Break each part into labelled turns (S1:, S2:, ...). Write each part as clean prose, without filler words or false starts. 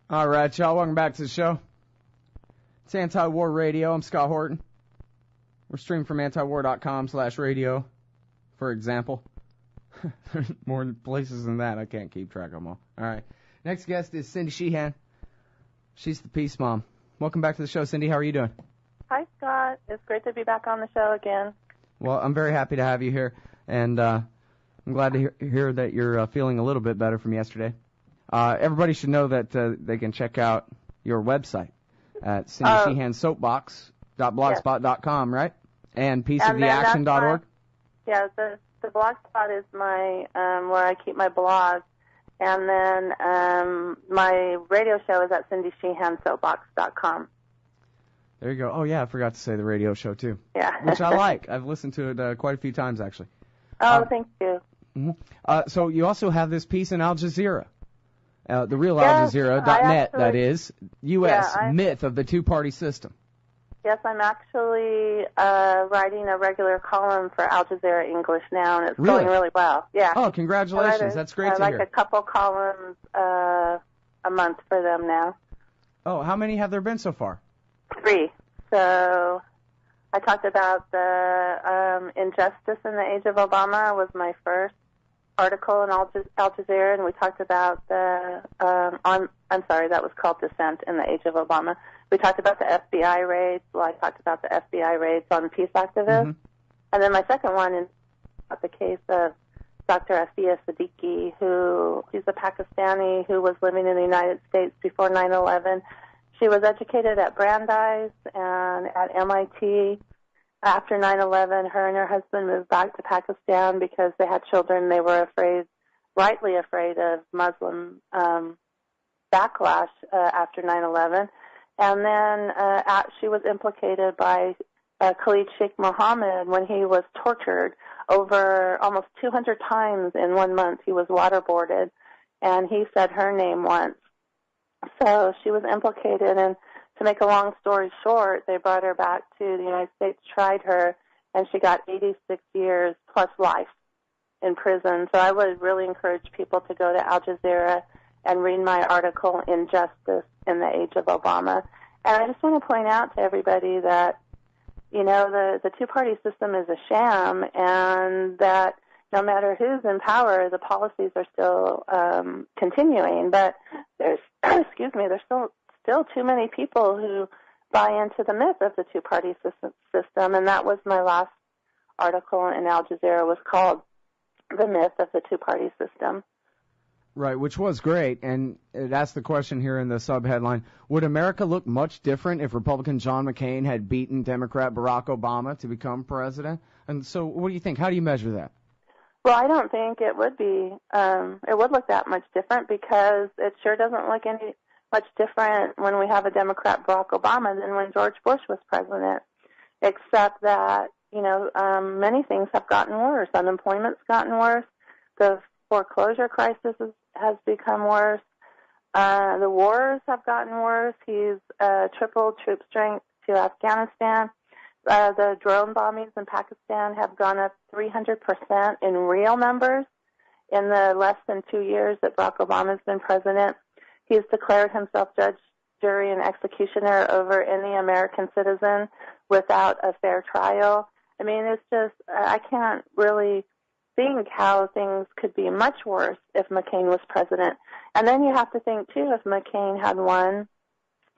S1: All right, y'all. Welcome back to the show. It's Anti-War Radio. I'm Scott Horton. We're streaming from antiwar.com/radio, for example. There's more places than that. I can't keep track of them all. All right. Next guest is Cindy Sheehan. She's the Peace Mom. Welcome back to the show, Cindy. How are you doing?
S2: Hi, Scott. It's great to be back on the show again.
S1: Well, I'm very happy to have you here, and I'm glad to hear that you're feeling a little bit better from yesterday. Everybody should know that they can check out your website at cindysheehansoapbox.blogspot.com, right? And peaceoftheaction.org?
S2: Yeah, the blogspot is my where I keep my blog. And then my radio show is at cindysheehansoapbox.com.
S1: There you go. Oh, yeah, I forgot to say the radio show, too.
S2: Yeah.
S1: Which I like. I've listened to it quite a few times, actually.
S2: Oh, thank you.
S1: Mm-hmm. So you also have this piece in Al Jazeera. The real Al Jazeera.net, that is, U.S. myth of the two-party system.
S2: Yes, I'm actually writing a regular column for Al Jazeera English now, and it's going really well. Yeah.
S1: Oh, congratulations. That's great to hear.
S2: I like a couple columns a month for them now.
S1: Oh, how many have there been so far?
S2: 3. So I talked about the injustice in the age of Obama was my first article in Al Jazeera, and we talked about the, I'm sorry, that was called Dissent in the Age of Obama. We talked about the FBI raids. Well, I talked about the FBI raids on peace activists. Mm-hmm. And then my second one is about the case of Dr. Aafia Siddiqui, he's a Pakistani who was living in the United States before 9/11. She was educated at Brandeis and at MIT. After 9/11, her and her husband moved back to Pakistan because they had children. They were rightly afraid of Muslim backlash after 9/11. And then she was implicated by Khalid Sheikh Mohammed when he was tortured over almost 200 times in 1 month. He was waterboarded, and he said her name once. So she was implicated, and to make a long story short, they brought her back to the United States, tried her, and she got 86 years plus life in prison. So I would really encourage people to go to Al Jazeera and read my article, Injustice in the Age of Obama. And I just want to point out to everybody that, you know, the two-party system is a sham, and that no matter who's in power, the policies are still continuing. But there's, there's still too many people who buy into the myth of the two-party system, and that was my last article in Al Jazeera, was called The Myth of the Two-Party System.
S1: Right, which was great, and it asked the question here in the sub-headline, would America look much different if Republican John McCain had beaten Democrat Barack Obama to become president? And so what do you think? How do you measure that?
S2: Well, I don't think it would be, it would look that much different, because it sure doesn't look any much different when we have a Democrat Barack Obama than when George Bush was president, except that, you know, many things have gotten worse. Unemployment's gotten worse. The foreclosure crisis has become worse. The wars have gotten worse. He's tripled troop strength to Afghanistan. The drone bombings in Pakistan have gone up 300% in real numbers in the less than 2 years that Barack Obama's been president. He's declared himself judge, jury, and executioner over any American citizen without a fair trial. I mean, it's just, I can't really think how things could be much worse if McCain was president. And then you have to think, too, if McCain had won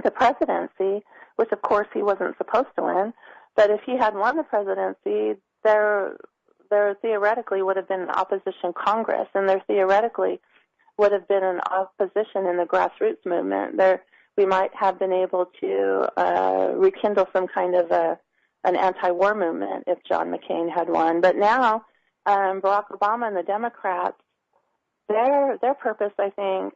S2: the presidency, which, of course, he wasn't supposed to win, but if he had won the presidency, there theoretically would have been an opposition Congress, and there theoretically would have been an opposition in the grassroots movement. We might have been able to rekindle some kind of an anti-war movement if John McCain had won. But now, Barack Obama and the Democrats, their purpose, I think,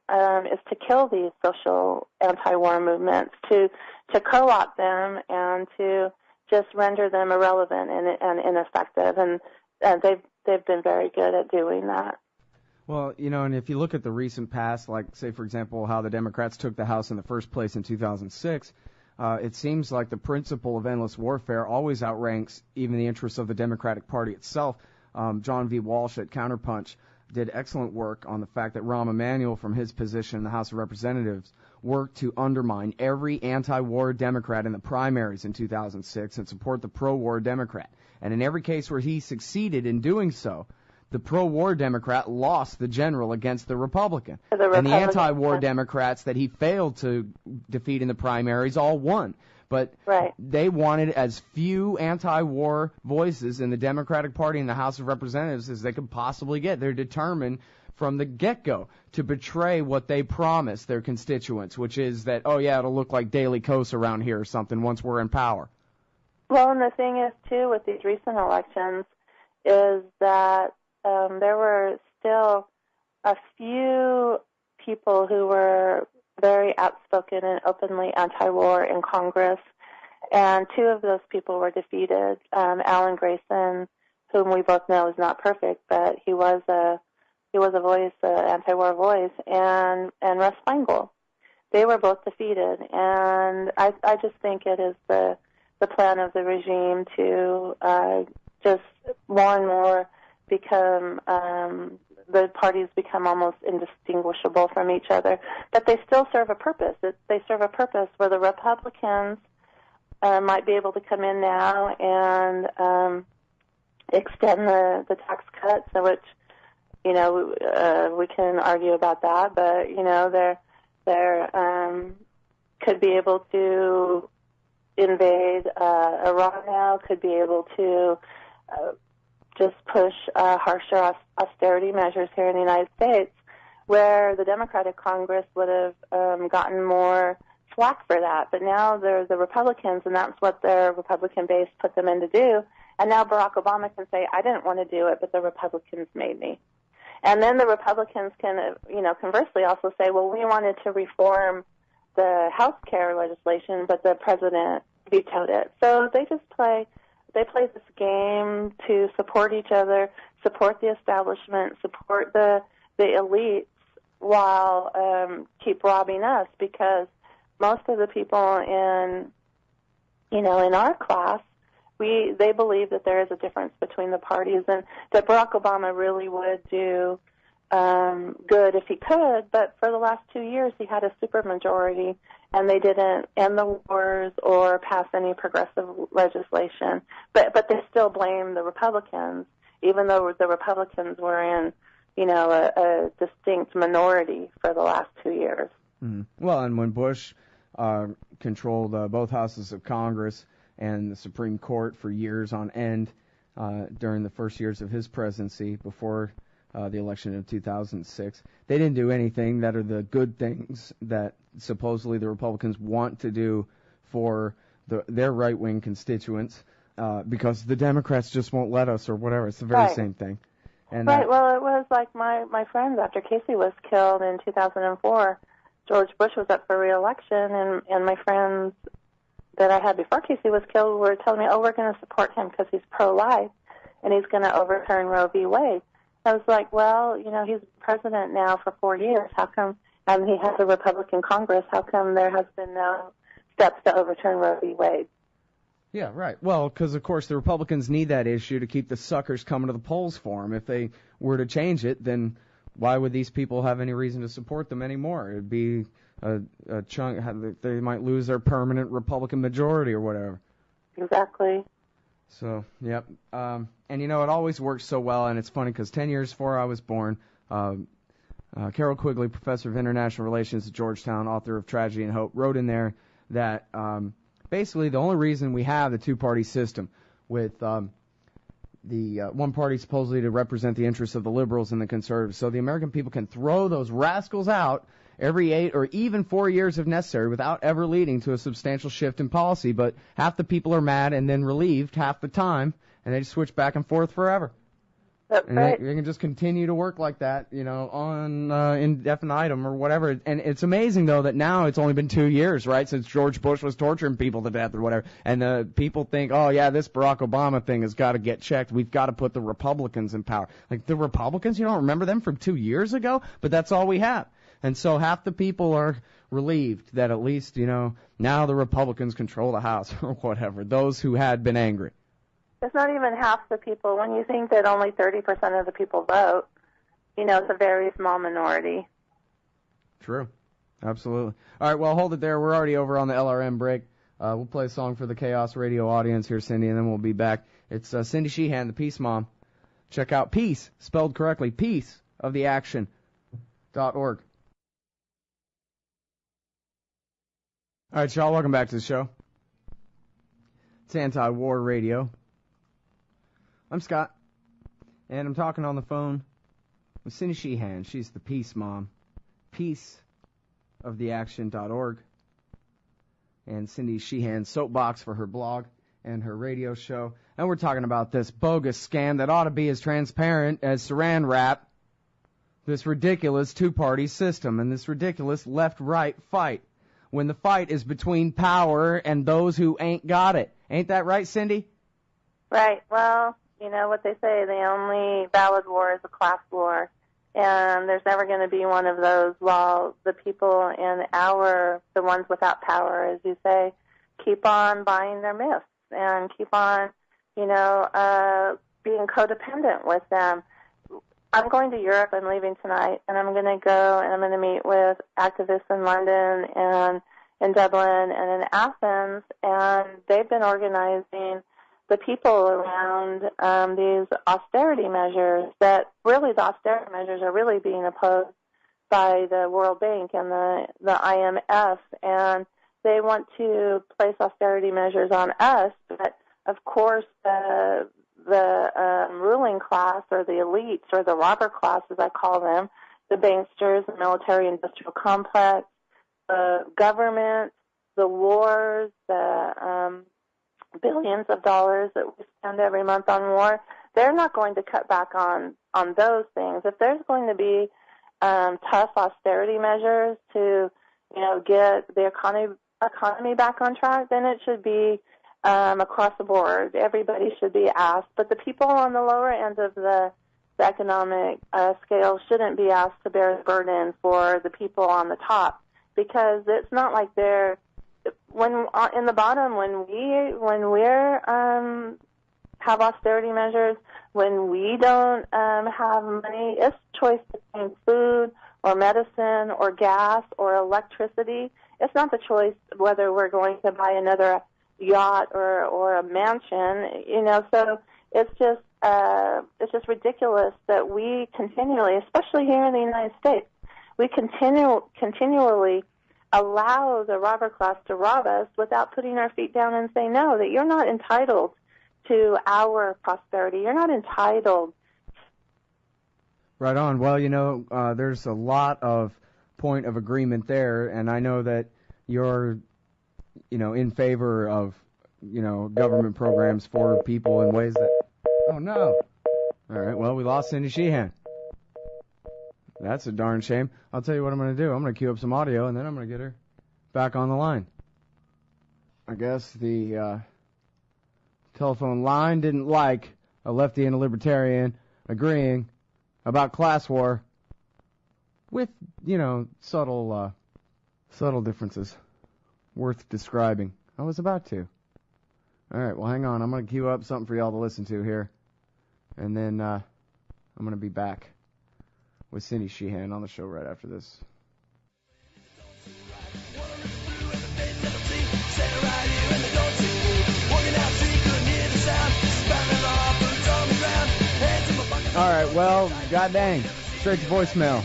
S2: is to kill these social anti-war movements, to co-opt them and to just render them irrelevant and ineffective. And they've been very good at doing that.
S1: Well, you know, and if you look at the recent past, like, say, for example, how the Democrats took the House in the first place in 2006, it seems like the principle of endless warfare always outranks even the interests of the Democratic Party itself. John V. Walsh at Counterpunch did excellent work on the fact that Rahm Emanuel, from his position in the House of Representatives, worked to undermine every anti-war Democrat in the primaries in 2006 and support the pro-war Democrat. And in every case where he succeeded in doing so, the pro-war Democrat lost the general against the Republican. And the anti-war Democrats that he failed to defeat in the primaries all won. But they wanted as few anti-war voices in the Democratic Party in the House of Representatives as they could possibly get. They're determined from the get-go to betray what they promised their constituents, which is that, oh, yeah, it'll look like Daily Kos around here or something once we're in power.
S2: Well, and the thing is, too, with these recent elections is that there were still a few people who were very outspoken and openly anti-war in Congress, and two of those people were defeated. Alan Grayson, whom we both know is not perfect, but he was a voice, an anti-war voice, and Russ Feingold. They were both defeated, and I just think it is the plan of the regime to just more and more become the parties become almost indistinguishable from each other, but they still serve a purpose. They serve a purpose where the Republicans might be able to come in now and extend the tax cuts, which, you know, we can argue about that, but, you know, they're could be able to invade Iran now, could be able to just push harsher austerity measures here in the United States, where the Democratic Congress would have gotten more flack for that. But now they're the Republicans, and that's what their Republican base put them in to do. And now Barack Obama can say, I didn't want to do it, but the Republicans made me. And then the Republicans can, you know, conversely also say, well, we wanted to reform the health care legislation, but the president vetoed it. So they just play this game to support each other, support the establishment, support the elites, while keep robbing us, because most of the people in our class, they believe that there is a difference between the parties, and that Barack Obama really would do good if he could, but for the last 2 years he had a supermajority, and they didn't end the wars or pass any progressive legislation. But they still blame the Republicans, even though the Republicans were in, you know, a distinct minority for the last 2 years.
S1: Mm. Well, and when Bush controlled both houses of Congress and the Supreme Court for years on end during the first years of his presidency before the election of 2006, they didn't do anything that are the good things that supposedly the Republicans want to do for their right-wing constituents, because the Democrats just won't let us or whatever. It's the very same thing. And
S2: well, it was like my friends after Casey was killed in 2004. George Bush was up for re-election, and my friends that I had before Casey was killed were telling me, oh, we're going to support him because he's pro-life, and he's going to overturn Roe v. Wade. I was like, well, you know, he's president now for 4 years. How come, and he has a Republican Congress, how come there has been no steps to overturn Roe v. Wade?
S1: Yeah, right. Well, because, of course, the Republicans need that issue to keep the suckers coming to the polls for them. If they were to change it, then why would these people have any reason to support them anymore? It would be a chunk. They might lose their permanent Republican majority or whatever.
S2: Exactly.
S1: So, yep. And, you know, it always works so well, and it's funny because 10 years before I was born, Carol Quigley, professor of international relations at Georgetown, author of Tragedy and Hope, wrote in there that basically the only reason we have the two-party system with the one party supposedly to represent the interests of the liberals and the conservatives, so the American people can throw those rascals out every 8 or even 4 years if necessary without ever leading to a substantial shift in policy. But half the people are mad and then relieved half the time, and they just switch back and forth forever.
S2: That's
S1: and
S2: right.
S1: they can just continue to work like that, you know, on infinitum or whatever. And it's amazing, though, that now it's only been 2 years, right, since George Bush was torturing people to death or whatever. And people think, oh, yeah, this Barack Obama thing has got to get checked. We've got to put the Republicans in power. Like, the Republicans, you don't remember them from 2 years ago? But that's all we have. And so half the people are relieved that at least, you know, now the Republicans control the House or whatever, those who had been angry.
S2: It's not even half the people. When you think that only 30% of the people vote, it's a very small minority.
S1: True. Absolutely. All right, well, hold it there. We're already over on the LRM break. We'll play a song for the Chaos Radio audience here, Cindy, and then we'll be back. It's Cindy Sheehan, the Peace Mom. Check out Peace, spelled correctly, peaceoftheaction.org. All right, y'all, welcome back to the show. It's Anti-War Radio. I'm Scott, and I'm talking on the phone with Cindy Sheehan. She's the Peace Mom. Peaceoftheaction.org. And Cindy Sheehan's soapbox for her blog and her radio show. And we're talking about this bogus scam that ought to be as transparent as Saran wrap. This ridiculous two-party system and this ridiculous left-right fight. When the fight is between power and those who ain't got it. Ain't that right, Cindy?
S2: Right. Well, you know what they say, the only valid war is a class war. And there's never going to be one of those while the people in the ones without power, as you say, keep on buying their myths and keep on, being codependent with them. I'm going to Europe. I'm leaving tonight, and I'm going to go and I'm going to meet with activists in London and in Dublin and in Athens, and they've been organizing the people around these austerity measures that really the austerity measures are really being opposed by the World Bank and the IMF, and they want to place austerity measures on us, but of course the ruling class or the elites or the robber class, as I call them, the banksters, the military-industrial complex, the government, the wars, the billions of dollars that we spend every month on war, they're not going to cut back on those things. If there's going to be tough austerity measures to, get the economy back on track, then it should be across the board. Everybody should be asked. But the people on the lower end of the economic scale shouldn't be asked to bear the burden for the people on the top, because it's not like they're in the bottom when we're have austerity measures, when we don't have money, it's choice between food or medicine or gas or electricity. It's not the choice whether we're going to buy another yacht or a mansion, so it's just ridiculous that we continually, especially here in the United States, we continually allow the robber class to rob us without putting our feet down and saying, no, that you're not entitled to our prosperity. You're not entitled.
S1: Right on. Well, there's a lot of point of agreement there, and I know that you're, in favor of, government programs for people in ways that... Oh, no. All right, well, we lost Cindy Sheehan. That's a darn shame. I'll tell you what I'm going to do. I'm going to cue up some audio, and then I'm going to get her back on the line. I guess the telephone line didn't like a lefty and a libertarian agreeing about class war with, subtle differences worth describing. I was about to. All right, well, hang on. I'm going to cue up something for y'all to listen to here, and then I'm going to be back with Cindy Sheehan on the show right after this. All right, well, god dang, straight to voicemail.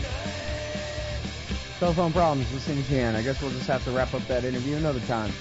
S1: Telephone problems with Cindy Sheehan. I guess we'll just have to wrap up that interview another time.